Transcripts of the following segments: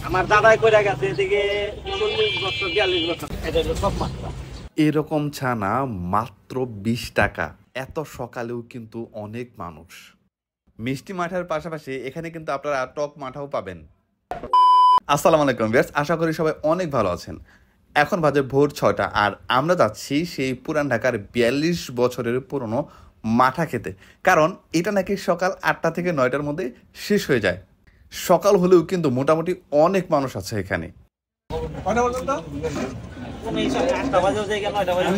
আমার দাদাই কইরা গেছে এদিকে 40 বছর 42 বছর। এটা হলো সব মাত্রা। এরকম ছানা মাত্র 20 টাকা। এত সকালেও কিন্তু অনেক মানুষ। মিষ্টি মাঠার পাশাপাশি এখানে কিন্তু আপনারা টক মাঠাও পাবেন। আসসালামু আলাইকুম ভিউয়ার্স, আশা করি সবাই অনেক ভালো আছেন। এখন বাজে ভোর 6টা আর আমরা যাচ্ছি সেই পুরান ঢাকার 42 বছরের পুরনো মাঠা খেতে। কারণ এটা নাকি সকাল 8টা থেকে 9টার মধ্যে শেষ হয়ে যায়। সকাল হলেও কিন্তু মোটামুটি অনেক মানুষ আছে এখানে। তুমি 8টা বাজেও যাই কেন 9টা বাজে।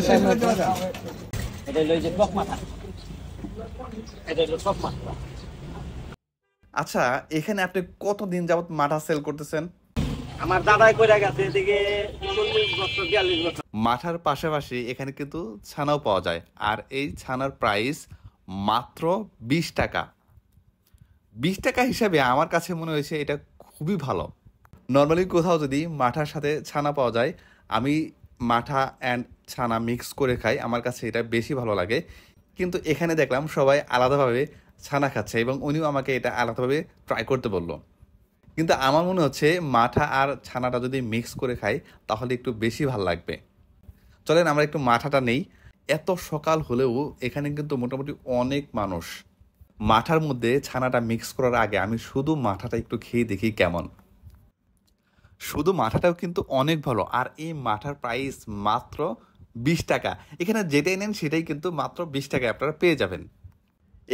এটা হলো যে টক মাথা। এটা হলো সব মাত্রা। আচ্ছা, এখানে আপনি কতদিন যাবত মাঠা সেল করতেছেন? আমার দাদাই কইরা গেছে এদিকে 40 বছর 42 বছর। মাঠার পাশাপাশি এখানে কিন্তু ছানাও পাওয়া যায় আর এই ছানার প্রাইস মাত্র 20 টাকা। 20 টাকা হিসাবে আমার কাছে মনে হয়েছে এটা খুবই ভালো। নর্মালি কোথাও যদি মাঠার সাথে ছানা পাওয়া যায়, আমি মাঠা অ্যান্ড ছানা মিক্স করে খাই, আমার কাছে এটা বেশি ভালো লাগে। কিন্তু এখানে দেখলাম সবাই আলাদাভাবে ছানা খাচ্ছে এবং উনিও আমাকে এটা আলাদাভাবে ট্রাই করতে বললো। কিন্তু আমার মনে হচ্ছে মাঠা আর ছানাটা যদি মিক্স করে খাই তাহলে একটু বেশি ভালো লাগবে। চলেন আমরা একটু মাঠাটা নেই। এত সকাল হলেও এখানে কিন্তু মোটামুটি অনেক মানুষ। মাঠার মধ্যে ছানাটা মিক্স করার আগে আমি শুধু মাঠাটা একটু খেয়ে দেখি কেমন। শুধু মাঠাটাও কিন্তু অনেক ভালো আর এই মাঠার প্রাইস মাত্র 20 টাকা। এখানে যেটাই নেন সেটাই কিন্তু মাত্র 20 টাকায় আপনারা পেয়ে যাবেন।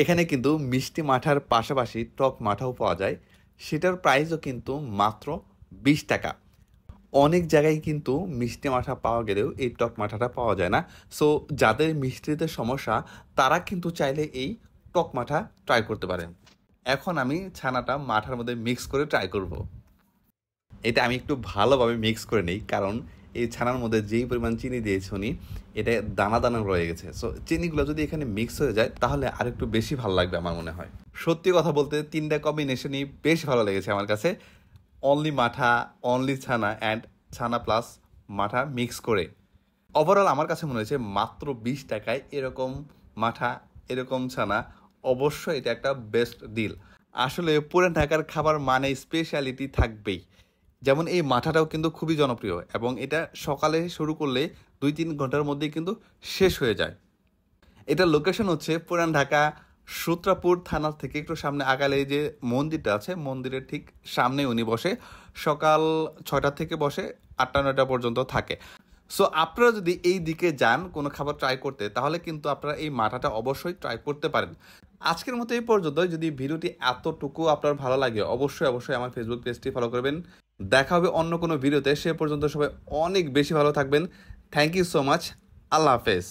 এখানে কিন্তু মিষ্টি মাঠার পাশাপাশি টক মাঠাও পাওয়া যায়, সেটার প্রাইসও কিন্তু মাত্র 20 টাকা। অনেক জায়গায় কিন্তু মিষ্টি মাঠা পাওয়া গেলেও এই টক মাঠাটা পাওয়া যায় না। সো যাদের মিষ্টিতে সমস্যা তারা কিন্তু চাইলে এই টক মাঠা ট্রাই করতে পারেন। এখন আমি ছানাটা মাঠার মধ্যে মিক্স করে ট্রাই করব। এটা আমি একটু ভালোভাবে মিক্স করে নিই, কারণ এই ছানার মধ্যে যেই পরিমাণ চিনি দিয়েছি উনি, এটা দানা দানা রয়ে গেছে। সো চিনিগুলো যদি এখানে মিক্স হয়ে যায় তাহলে আর একটু বেশি ভালো লাগবে আমার মনে হয়। সত্যি কথা বলতে তিনটা কম্বিনেশনই বেশ ভালো লেগেছে আমার কাছে। অনলি মাঠা, অনলি ছানা অ্যান্ড ছানা প্লাস মাঠা মিক্স করে। ওভারঅল আমার কাছে মনে হয়েছে মাত্র 20 টাকায় এরকম মাঠা, এরকম ছানা, অবশ্যই এটা একটা বেস্ট ডিল। আসলে পুরান ঢাকার খাবার মানে স্পেশালিটি থাকবেই। যেমন এই মাঠাটাও কিন্তু খুবই জনপ্রিয় এবং এটা সকালে শুরু করলে 2-3 ঘন্টার মধ্যেই কিন্তু শেষ হয়ে যায়। এটার লোকেশন হচ্ছে পুরান ঢাকা সূত্রাপুর থানা থেকে একটু সামনে আগালে যে মন্দিরটা আছে, মন্দিরের ঠিক সামনে উনি বসে। সকাল 6টা থেকে বসে 8টা-9টা পর্যন্ত থাকে। সো আপনারা যদি এই দিকে যান কোনো খাবার ট্রাই করতে, তাহলে কিন্তু আপনারা এই মাঠাটা অবশ্যই ট্রাই করতে পারেন। আজকের মতো এই পর্যন্ত। যদি ভিডিওটি এতটুকু আপনার ভালো লাগে অবশ্যই আমার ফেসবুক পেজটি ফলো করবেন। দেখা হবে অন্য কোনো ভিডিওতে। সে পর্যন্ত সবাই অনেক বেশি ভালো থাকবেন। Thank you so much. আল্লাহ হাফেজ।